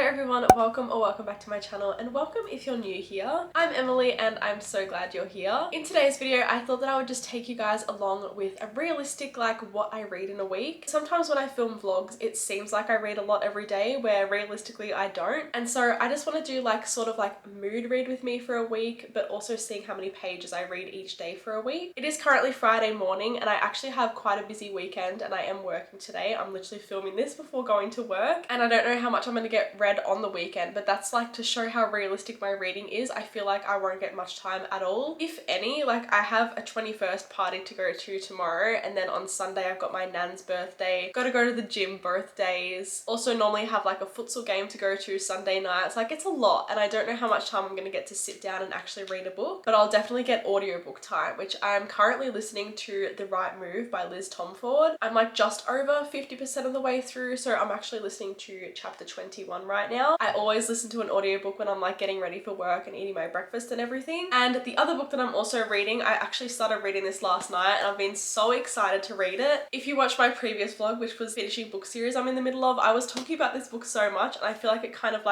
everyone, welcome back to my channel, and welcome if you're new here. I'm Emily and I'm so glad you're here. In today's video, I thought that I would just take you guys along with a realistic what I read in a week. Sometimes when I film vlogs, it seems like I read a lot every day where realistically I don't. And so I just want to do sort of mood read with me for a week, but also seeing how many pages I read each day for a week. It is currently Friday morning and I actually have quite a busy weekend and I am working today. I'm literally filming this before going to work and I don't know how much I'm going to get read on the weekend, but that's to show how realistic my reading is. I feel like I won't get much time at all, if any. I have a 21st party to go to tomorrow, and then on Sunday I've got my nan's birthday. Gotta go to the gym both days. Also normally have a futsal game to go to Sunday nights. It's a lot and I don't know how much time I'm gonna get to sit down and actually read a book, but I'll definitely get audiobook time, which I'm currently listening to The Right Move by Liz Tomford. I'm just over 50% of the way through, so I'm actually listening to chapter 21 right now. I always listen to an audiobook when I'm getting ready for work and eating my breakfast and everything. And the other book that I'm also reading, I actually started reading this last night and I've been so excited to read it. If you watched my previous vlog, which was finishing book series I'm in the middle of, I was talking about this book so much and I feel like it kind of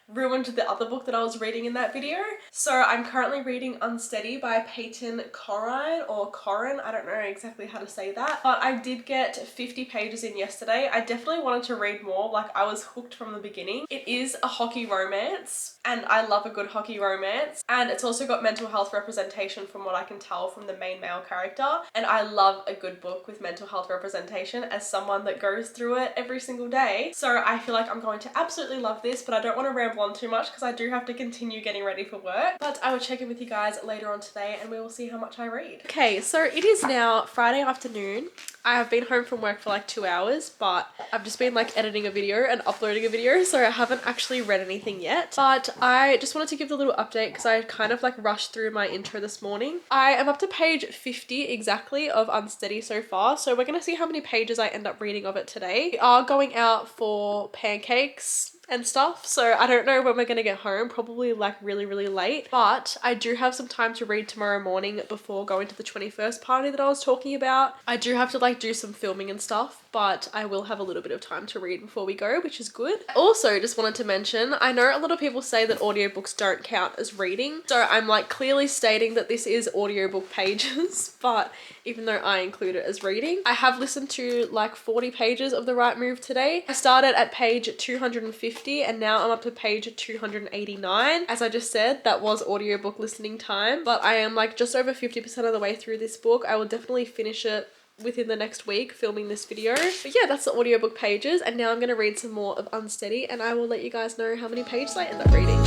ruined the other book that I was reading in that video. So I'm currently reading Unsteady by Peyton Corrine, or Corin, I don't know exactly how to say that, but I did get 50 pages in yesterday. I definitely wanted to read more, I was hooked from the beginning. It is a hockey romance and I love a good hockey romance, and it's also got mental health representation from what I can tell from the main male character, and I love a good book with mental health representation as someone that goes through it every single day. So I feel like I'm going to absolutely love this, but I don't want to ramble on too much because I do have to continue getting ready for work. But I will check in with you guys later on today and we will see how much I read. Okay, so it is now Friday afternoon. I have been home from work for 2 hours, but I've just been editing a video and uploading a video, so I haven't actually read anything yet. But I just wanted to give a little update because I kind of rushed through my intro this morning. I am up to page 50 exactly of Unsteady so far, so we're going to see how many pages I end up reading of it today. We are going out for pancakes and stuff, so I don't know when we're gonna get home, probably really late, but I do have some time to read tomorrow morning before going to the 21st party that I was talking about. I do have to do some filming and stuff, but I will have a little bit of time to read before we go, which is good. Also, just wanted to mention, I know a lot of people say that audiobooks don't count as reading, so I'm clearly stating that this is audiobook pages, but even though I include it as reading, I have listened to 40 pages of The Right Move today. I started at page 250 and now I'm up to page 289. As I just said, that was audiobook listening time, but I am just over 50% of the way through this book. I will definitely finish it within the next week filming this video. But yeah, that's the audiobook pages, and now I'm going to read some more of Unsteady and I will let you guys know how many pages I end up reading.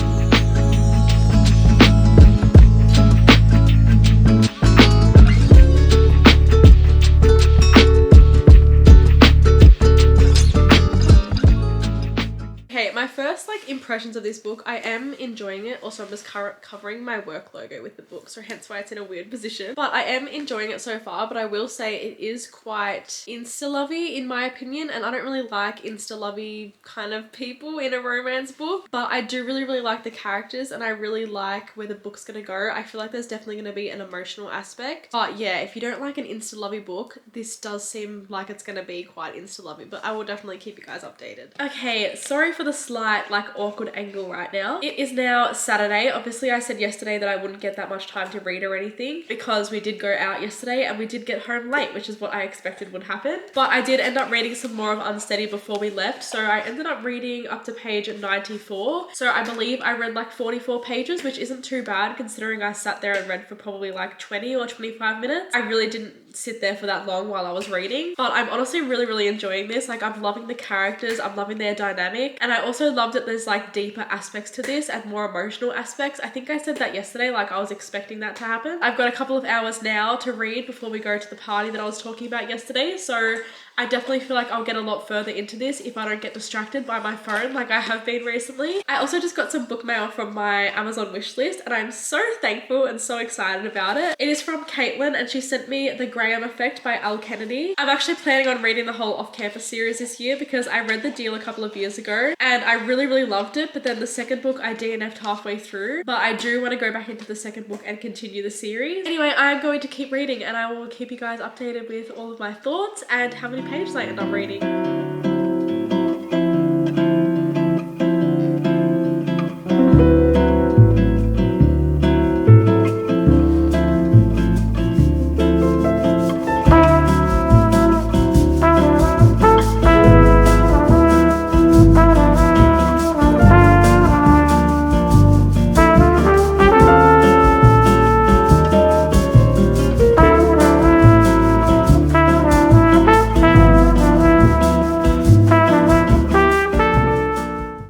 My first impressions of this book, I am enjoying it. Also, I'm just covering my work logo with the book, so hence why it's in a weird position. But I am enjoying it so far, but I will say it is quite insta-lovey in my opinion, and I don't really like insta-lovey kind of people in a romance book, but I do really like the characters and I really like where the book's gonna go. I feel like there's definitely gonna be an emotional aspect, but yeah, if you don't like an insta-lovey book, this does seem like it's gonna be quite insta-lovey, but I will definitely keep you guys updated. Okay, sorry for the slight awkward angle right now. It is now Saturday. Obviously I said yesterday that I wouldn't get that much time to read or anything because we did go out yesterday and we did get home late, which is what I expected would happen. But I did end up reading some more of Unsteady before we left, so I ended up reading up to page 94. So I believe I read 44 pages, which isn't too bad considering I sat there and read for probably 20 or 25 minutes. I really didn't sit there for that long while I was reading, but I'm honestly really enjoying this. I'm loving the characters, I'm loving their dynamic, and I also loved that there's deeper aspects to this and more emotional aspects. I think I said that yesterday, I was expecting that to happen. I've got a couple of hours now to read before we go to the party that I was talking about yesterday, so I definitely feel like I'll get a lot further into this if I don't get distracted by my phone like I have been recently. I also just got some book mail from my Amazon wishlist and I'm so thankful and so excited about it. It is from Caitlin and she sent me The Graham Effect by Al Kennedy. I'm actually planning on reading the whole off-campus series this year because I read The Deal a couple of years ago and I really loved it, but then the second book I DNF'd halfway through, but I do want to go back into the second book and continue the series. Anyway, I'm going to keep reading and I will keep you guys updated with all of my thoughts and how many pages I end up reading.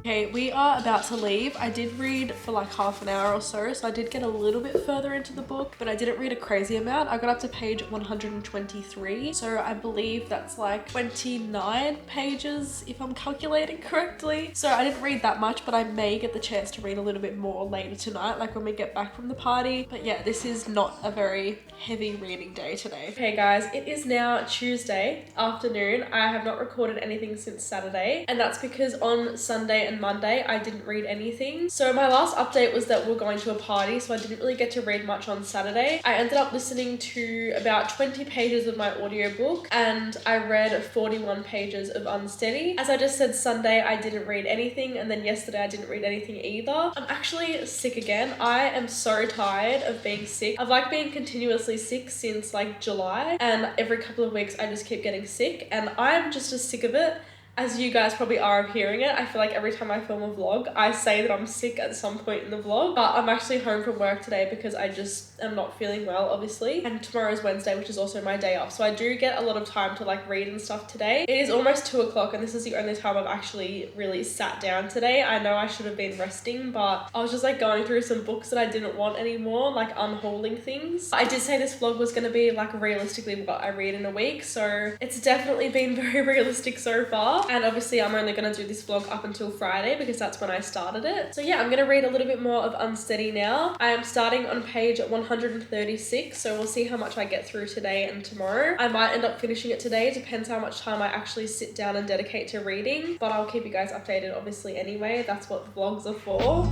Okay, we are about to leave. I did read for like half an hour or so I did get a little bit further into the book, but I didn't read a crazy amount. I got up to page 123, so I believe that's like 29 pages if I'm calculating correctly. So I didn't read that much, but I may get the chance to read a little bit more later tonight, like when we get back from the party. But yeah, this is not a very heavy reading day today. Okay guys, it is now Tuesday afternoon. I have not recorded anything since Saturday, and that's because on Sunday and Monday I didn't read anything. So my last update was that we're going to a party, so I didn't really get to read much on Saturday. I ended up listening to about 20 pages of my audiobook, and I read 41 pages of Unsteady. As I just said, Sunday I didn't read anything, and then yesterday I didn't read anything either. I'm actually sick again. I am so tired of being sick. I've like been continuously sick since like July, and every couple of weeks I just keep getting sick, and I'm just as sick of it as you guys probably are of hearing it. I feel like every time I film a vlog, I say that I'm sick at some point in the vlog, but I'm actually home from work today because I just am not feeling well, obviously. And tomorrow is Wednesday, which is also my day off. So I do get a lot of time to like read and stuff today. It is almost 2 o'clock and this is the only time I've actually really sat down today. I know I should have been resting, but I was just like going through some books that I didn't want anymore, like unhauling things. I did say this vlog was gonna be like realistically what I read in a week, so it's definitely been very realistic so far. And obviously I'm only going to do this vlog up until Friday because that's when I started it. So yeah, I'm going to read a little bit more of Unsteady now. I am starting on page 136, so we'll see how much I get through today and tomorrow. I might end up finishing it today, depends how much time I actually sit down and dedicate to reading, but I'll keep you guys updated obviously anyway. That's what vlogs are for.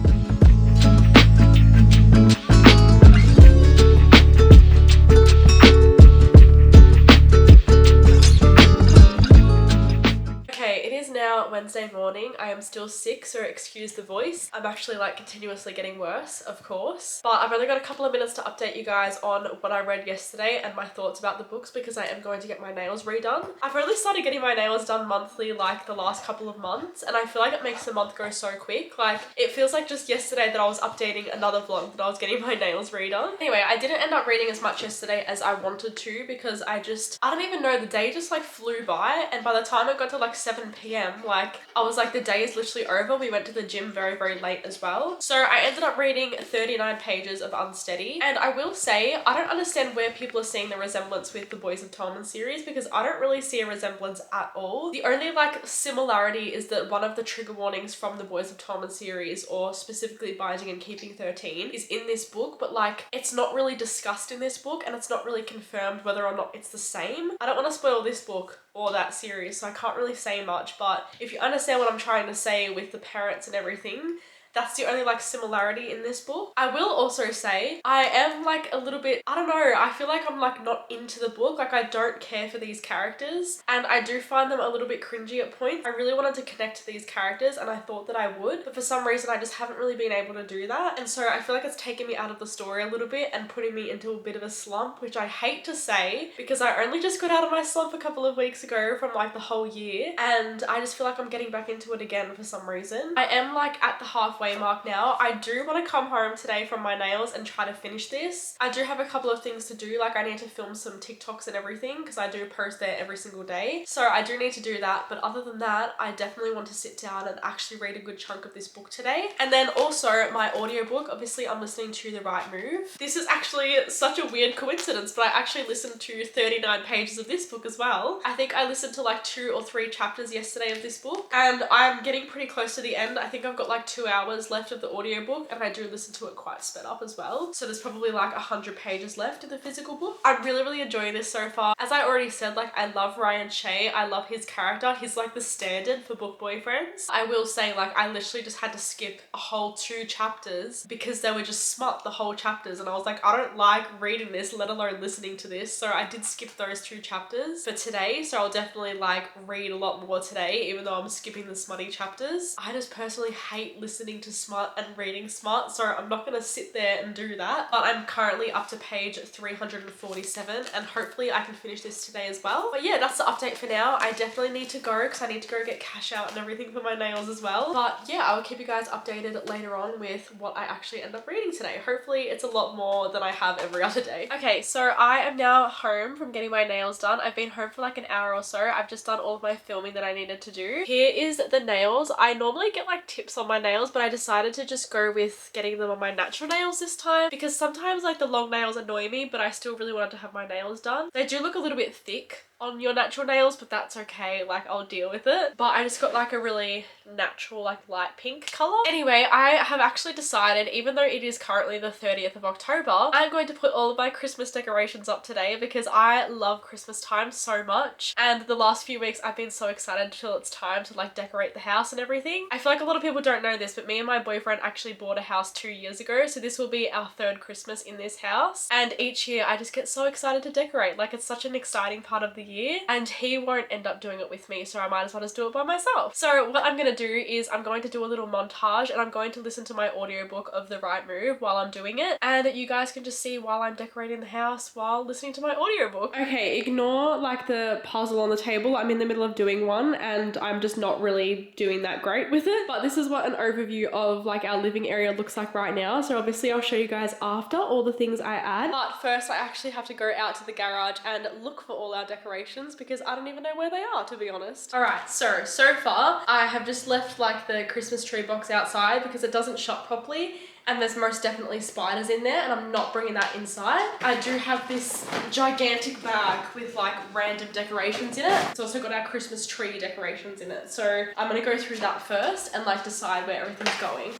Now Wednesday morning. I am still sick, so excuse the voice. I'm actually like continuously getting worse, of course, but I've only got a couple of minutes to update you guys on what I read yesterday and my thoughts about the books because I am going to get my nails redone. I've really started getting my nails done monthly like the last couple of months, and I feel like it makes the month go so quick. Like it feels like just yesterday that I was updating another vlog that I was getting my nails redone. Anyway, I didn't end up reading as much yesterday as I wanted to because I don't even know, the day just like flew by, and by the time it got to like 7 p.m. like I was like, the day is literally over. We went to the gym very, very late as well. So I ended up reading 39 pages of Unsteady, and I will say I don't understand where people are seeing the resemblance with the Boys of Tolman series because I don't really see a resemblance at all. The only like similarity is that one of the trigger warnings from the Boys of Tolman series, or specifically Binding and Keeping 13, is in this book, but like it's not really discussed in this book and it's not really confirmed whether or not it's the same. I don't want to spoil this book or that series, so I can't really say much, but if you understand what I'm trying to say with the parents and everything, that's the only like similarity in this book. I will also say I am like a little bit, I don't know, I feel like I'm like not into the book. Like I don't care for these characters and I do find them a little bit cringy at points. I really wanted to connect to these characters and I thought that I would, but for some reason I just haven't really been able to do that. And so I feel like it's taken me out of the story a little bit and putting me into a bit of a slump, which I hate to say because I only just got out of my slump a couple of weeks ago from like the whole year, and I just feel like I'm getting back into it again for some reason. I am like at the halfway mark now. I do want to come home today from my nails and try to finish this. I do have a couple of things to do, like I need to film some TikToks and everything because I do post there every single day, so I do need to do that. But other than that, I definitely want to sit down and actually read a good chunk of this book today. And then also my audiobook, obviously I'm listening to The Right Move. This is actually such a weird coincidence, but I actually listened to 39 pages of this book as well. I think I listened to like 2 or 3 chapters yesterday of this book, and I'm getting pretty close to the end. I think I've got like 2 hours left of the audiobook, and I do listen to it quite sped up as well, so there's probably like 100 pages left in the physical book. I'm really enjoying this so far. As I already said, like I love Ryan Shea. I love his character. He's like the standard for book boyfriends. I will say, like I literally just had to skip a whole 2 chapters because they were just smut the whole chapters, and I was like, I don't like reading this, let alone listening to this, so I did skip those 2 chapters for today. So I'll definitely like read a lot more today, even though I'm skipping the smutty chapters. I just personally hate listening listening to smut and reading smut, so I'm not gonna sit there and do that. But I'm currently up to page 347 and hopefully I can finish this today as well. But yeah, that's the update for now. I definitely need to go because I need to go get cash out and everything for my nails as well. But yeah, I'll keep you guys updated later on with what I actually end up reading today. Hopefully it's a lot more than I have every other day. Okay, so I am now home from getting my nails done. I've been home for like an hour or so. I've just done all of my filming that I needed to do. Here is the nails. I normally get like tips on my nails, but I decided to just go with getting them on my natural nails this time because sometimes like the long nails annoy me, but I still really wanted to have my nails done. They do look a little bit thick on your natural nails, but that's okay, like I'll deal with it. But I just got like a really natural like light pink color. Anyway, I have actually decided, even though it is currently the 30th of October, I'm going to put all of my Christmas decorations up today because I love Christmas time so much, and the last few weeks I've been so excited till it's time to like decorate the house and everything. I feel like a lot of people don't know this, but me and my boyfriend actually bought a house 2 years ago, so this will be our 3rd Christmas in this house, and each year I just get so excited to decorate. Like, it's such an exciting part of the year, and he won't end up doing it with me, so I might as well just do it by myself. So what I'm gonna do is I'm going to do a little montage, and I'm going to listen to my audiobook of The Right Move while I'm doing it, and you guys can just see while I'm decorating the house while listening to my audiobook. Okay, ignore like the puzzle on the table. I'm in the middle of doing one and I'm just not really doing that great with it, but this is what an overview of like our living area looks like right now. So obviously I'll show you guys after all the things I add, but first I actually have to go out to the garage and look for all our decorations because I don't even know where they are, to be honest. All right, so far I have just left like the Christmas tree box outside because it doesn't shut properly, and there's most definitely spiders in there, and I'm not bringing that inside. I do have this gigantic bag with like random decorations in it. It's also got our Christmas tree decorations in it. So I'm gonna go through that first and like decide where everything's going.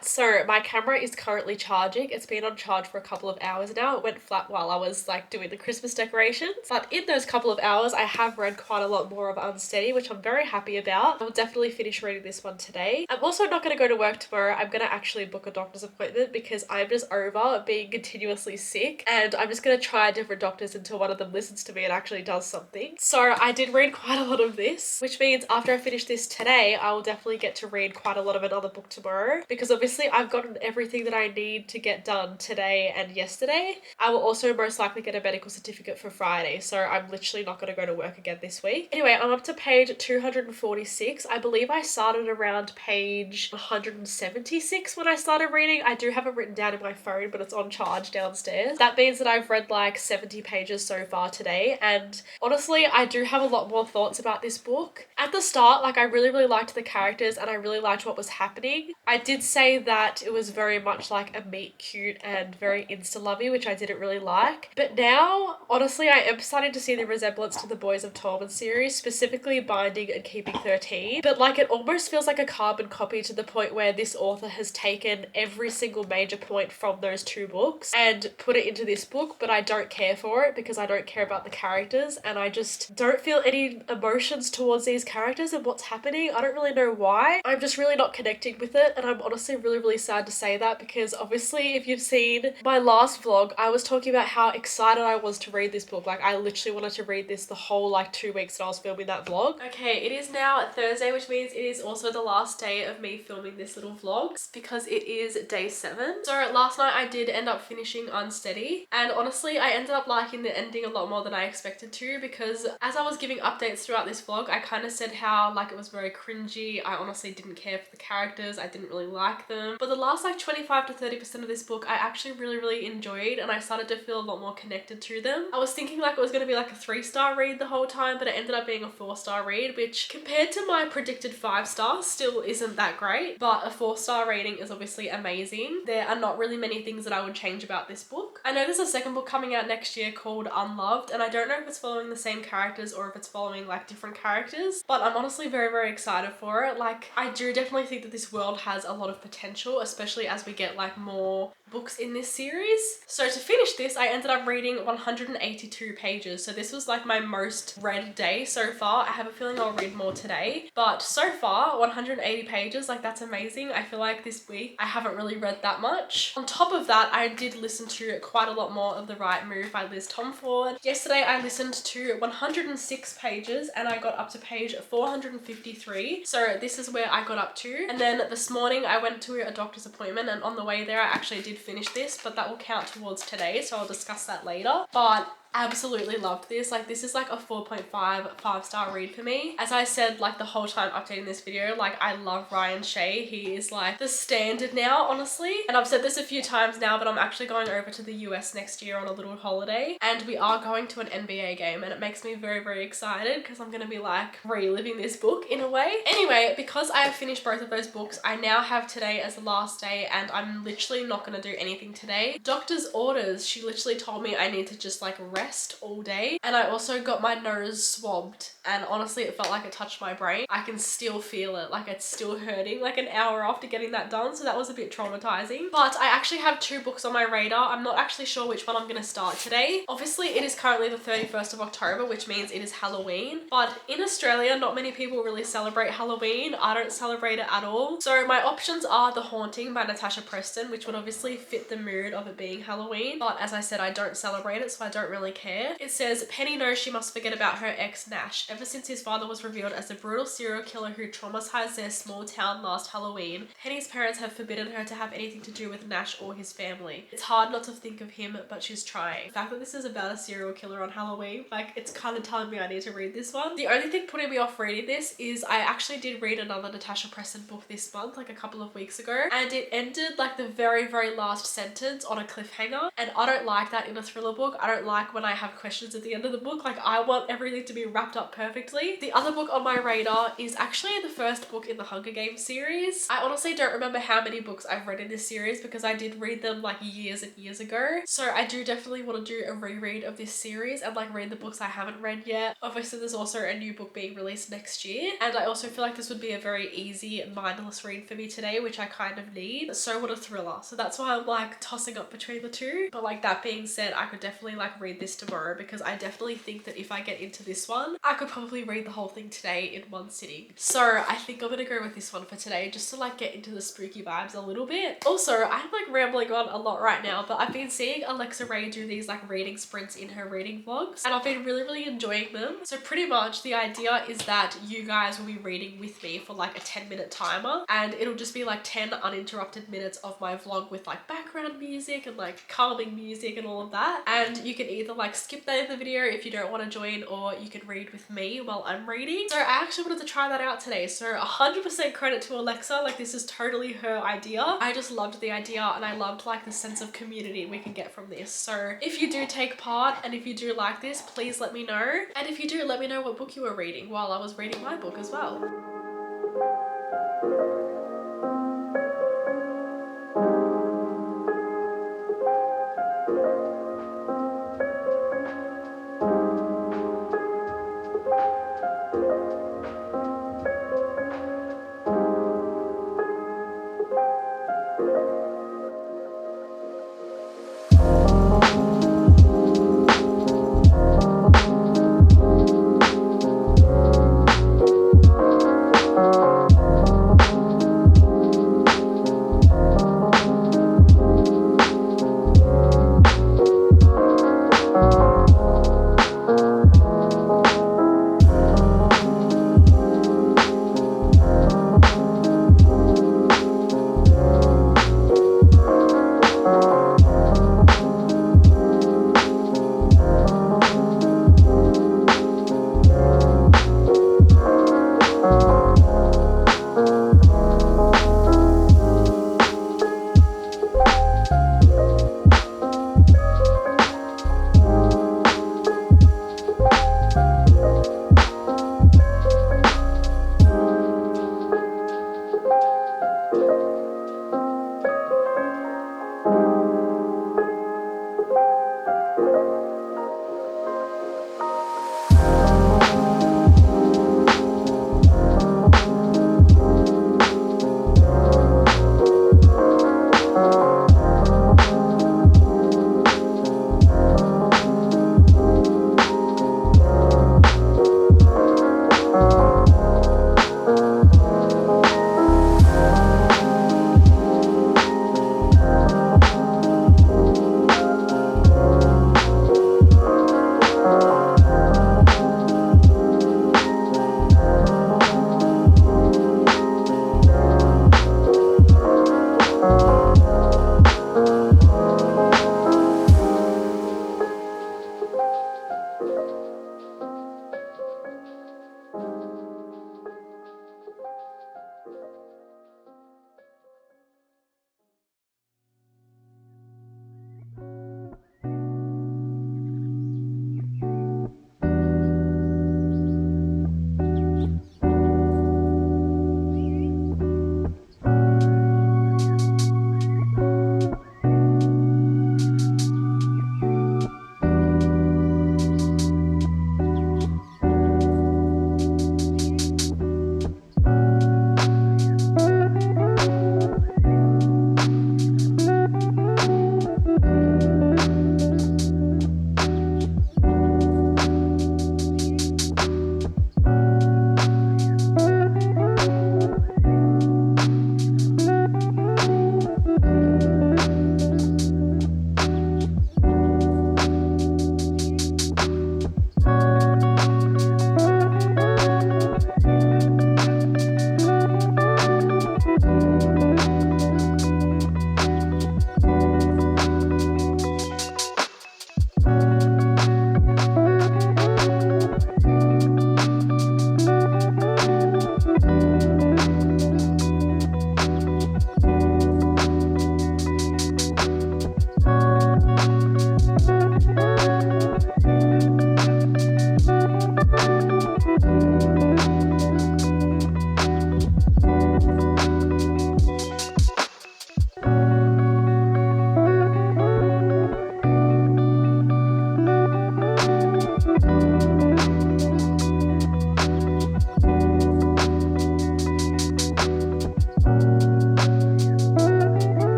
So my camera is currently charging. It's been on charge for a couple of hours now. It went flat while I was like doing the Christmas decorations. But in those couple of hours, I have read quite a lot more of Unsteady, which I'm very happy about. I'll definitely finish reading this one today. I'm also not going to go to work tomorrow. I'm going to actually book a doctor's appointment because I'm just over being continuously sick. And I'm just going to try different doctors until one of them listens to me and actually does something. So I did read quite a lot of this, which means after I finish this today, I will definitely get to read quite a lot of another book tomorrow because obviously I've gotten everything that I need to get done today and yesterday. I will also most likely get a medical certificate for Friday, so I'm literally not going to go to work again this week. Anyway, I'm up to page 246. I believe I started around page 176 when I started reading. I do have it written down in my phone, but it's on charge downstairs. That means that I've read like 70 pages so far today, and honestly, I do have a lot more thoughts about this book. At the start, like I really liked the characters and I really liked what was happening. I did say that it was very much like a meet cute and very insta-lovey, which I didn't really like. But now, honestly, I am starting to see the resemblance to the Boys of Torment series, specifically Binding and Keeping 13. But like it almost feels like a carbon copy to the point where this author has taken every single major point from those two books and put it into this book, but I don't care for it because I don't care about the characters and I just don't feel any emotions towards these characters and what's happening. I don't really know why. I'm just really not connecting with it, and I'm honestly really sad to say that because obviously if you've seen my last vlog, I was talking about how excited I was to read this book. Like I literally wanted to read this the whole like 2 weeks that I was filming that vlog. Okay, it is now Thursday, which means it is also the last day of me filming this little vlog because it is day 7. So last night I did end up finishing Unsteady, and honestly I ended up liking the ending a lot more than I expected to because as I was giving updates throughout this vlog, I kind of said how like it was very cringy. I honestly didn't care for the characters. I didn't really like them. But the last like 25 to 30% of this book I actually really enjoyed, and I started to feel a lot more connected to them. I was thinking like it was going to be like a 3-star read the whole time, but it ended up being a 4-star read, which compared to my predicted 5 stars still isn't that great, but a 4-star rating is obviously amazing. There are not really many things that I would change about this book. I know there's a second book coming out next year called Unloved, and I don't know if it's following the same characters or if it's following like different characters, but I'm honestly very excited for it. Like, I do definitely think that this world has a lot of potential, especially as we get like more books in this series. So to finish this, I ended up reading 182 pages. So this was like my most read day so far. I have a feeling I'll read more today, but so far 180 pages, like that's amazing. I feel like this week I haven't really read that much. On top of that, I did listen to quite a lot more of The Right Move by Liz Tomford. Yesterday I listened to 106 pages and I got up to page 453. So this is where I got up to. And then this morning I went to a doctor's appointment, and on the way there I actually did finish this, but that will count towards today, so I'll discuss that later. But absolutely loved this. Like, this is like a 4.5 5-star read for me. As I said like the whole time updating this video, like I love Ryan Shea. He is like the standard now, honestly, and I've said this a few times now, but I'm actually going over to the US next year on a little holiday, and we are going to an NBA game, and it makes me very excited because I'm gonna be like reliving this book in a way. Anyway, because I have finished both of those books, I now have today as the last day, and I'm literally not gonna do anything today. Doctor's orders, she literally told me I need to just like rest all day, and I also got my nose swabbed, and honestly it felt like it touched my brain. I can still feel it, like it's still hurting like an hour after getting that done, so that was a bit traumatizing. But I actually have 2 books on my radar. I'm not actually sure which one I'm gonna start today. Obviously it is currently the 31st of October, which means it is Halloween, but in Australia not many people really celebrate Halloween. I don't celebrate it at all. So my options are The Haunting by Natasha Preston, which would obviously fit the mood of it being Halloween, but as I said, I don't celebrate it, so I don't really care. It says, Penny knows she must forget about her ex Nash. Ever since his father was revealed as a brutal serial killer who traumatized their small town last Halloween, Penny's parents have forbidden her to have anything to do with Nash or his family. It's hard not to think of him, but she's trying. The fact that this is about a serial killer on Halloween, like, it's kind of telling me I need to read this one. The only thing putting me off reading this is I actually did read another Natasha Preston book this month, like a couple of weeks ago, and it ended like the very last sentence on a cliffhanger, and I don't like that in a thriller book. I don't like when I have questions at the end of the book. Like, I want everything to be wrapped up perfectly. The other book on my radar is actually the first book in the Hunger Games series. I honestly don't remember how many books I've read in this series because I did read them like years and years ago. So I do definitely want to do a reread of this series and like read the books I haven't read yet. Obviously there's also a new book being released next year, and I also feel like this would be a very easy mindless read for me today, which I kind of need. So would a thriller. So that's why I'm like tossing up between the two. But like, that being said, I could definitely like read this tomorrow because I definitely think that if I get into this one, I could probably read the whole thing today in one sitting. So I think I'm gonna go with this one for today, just to like get into the spooky vibes a little bit. Also, I'm like rambling on a lot right now, but I've been seeing Alexa Ray do these like reading sprints in her reading vlogs, and I've been really enjoying them. So pretty much the idea is that you guys will be reading with me for like a 10-minute timer, and it'll just be like 10 uninterrupted minutes of my vlog with like background music and like calming music and all of that. And you can either like skip that in the video if you don't want to join, or you can read with me while I'm reading. So I actually wanted to try that out today. So 100% credit to Alexa, like this is totally her idea. I just loved the idea, and I loved like the sense of community we can get from this. So if you do take part and if you do like this, please let me know. And if you do, let me know what book you were reading while I was reading my book as well.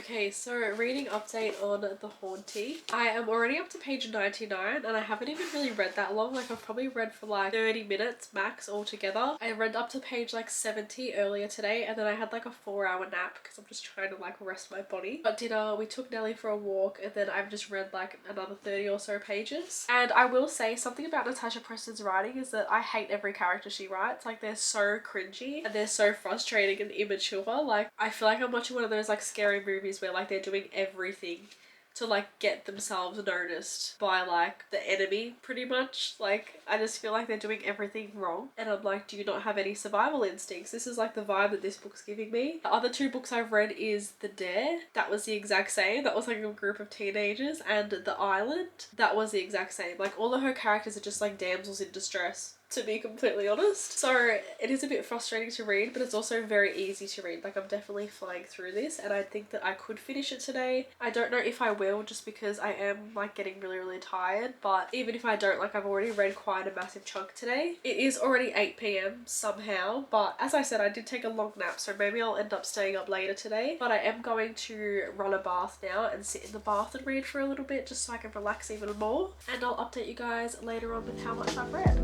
Okay, so reading update on The Haunting. I am already up to page 99 and I haven't even really read that long. Like I've probably read for like 30 minutes max altogether. I read up to page like 70 earlier today and then I had like a 4-hour nap because I'm just trying to like rest my body. Got dinner, we took Nelly for a walk, and then I've just read like another 30 or so pages. And I will say something about Natasha Preston's writing is that I hate every character she writes. Like they're so cringy and they're so frustrating and immature. Like I feel like I'm watching one of those like scary movies where like they're doing everything to like get themselves noticed by like the enemy pretty much. Like I just feel like they're doing everything wrong and I'm like, do you not have any survival instincts? This is like the vibe that this book's giving me. The other two books I've read is The Dare, that was the exact same. That was like a group of teenagers, and The Island, that was the exact same. Like all of her characters are just like damsels in distress, to be completely honest. So it is a bit frustrating to read, but it's also very easy to read. Like I'm definitely flying through this and I think that I could finish it today. I don't know if I will just because I am like getting really tired, but even if I don't, like I've already read quite a massive chunk today. It is already 8 p.m. somehow, but as I said, I did take a long nap, so maybe I'll end up staying up later today. But I am going to run a bath now and sit in the bath and read for a little bit just so I can relax even more, and I'll update you guys later on with how much I've read.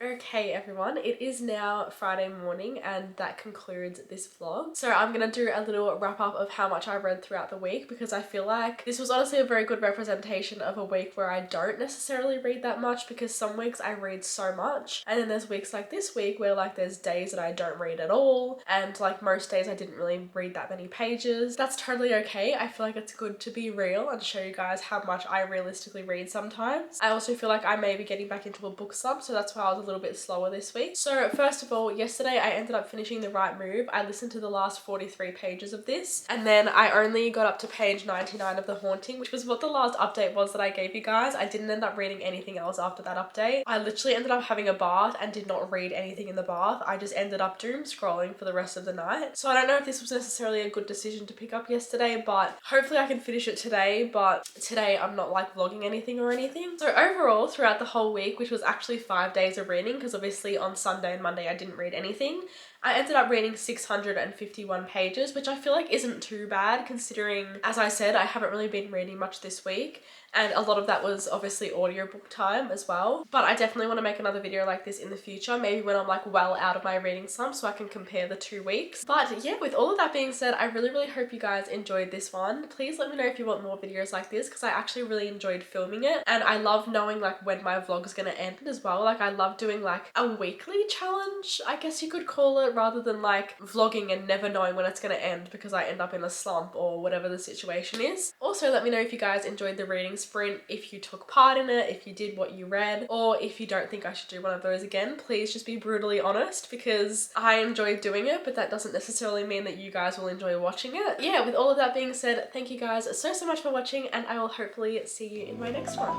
Okay everyone, it is now Friday morning and that concludes this vlog. So I'm gonna do a little wrap up of how much I read throughout the week because I feel like this was honestly a very good representation of a week where I don't necessarily read that much, because some weeks I read so much and then there's weeks like this week where like there's days that I don't read at all, and like most days I didn't really read that many pages. That's totally okay. I feel like it's good to be real and show you guys how much I realistically read sometimes. I also feel like I may be getting back into a book slump, so that's why I was a little bit slower this week. So first of all, yesterday I ended up finishing The Right Move. I listened to the last 43 pages of this and then I only got up to page 99 of The Haunting, which was what the last update was that I gave you guys. I didn't end up reading anything else after that update. I literally ended up having a bath and did not read anything in the bath. I just ended up doom scrolling for the rest of the night. So I don't know if this was necessarily a good decision to pick up yesterday, but hopefully I can finish it today. But today I'm not like vlogging anything or anything. So overall throughout the whole week, which was actually 5 days of reading, because obviously on Sunday and Monday I didn't read anything, I ended up reading 651 pages, which I feel like isn't too bad considering, as I said, I haven't really been reading much this week. And a lot of that was obviously audiobook time as well. But I definitely want to make another video like this in the future, maybe when I'm like well out of my reading slump so I can compare the 2 weeks. But yeah, with all of that being said, I really hope you guys enjoyed this one. Please let me know if you want more videos like this because I actually really enjoyed filming it. And I love knowing like when my vlog is going to end as well. Like I love doing like a weekly challenge, I guess you could call it, rather than like vlogging and never knowing when it's going to end because I end up in a slump or whatever the situation is. Also, let me know if you guys enjoyed the reading sprint, if you took part in it, if you did what you read, or if you don't think I should do one of those again. Please just be brutally honest because I enjoyed doing it, but that doesn't necessarily mean that you guys will enjoy watching it. Yeah, with all of that being said, thank you guys so much for watching and I will hopefully see you in my next one.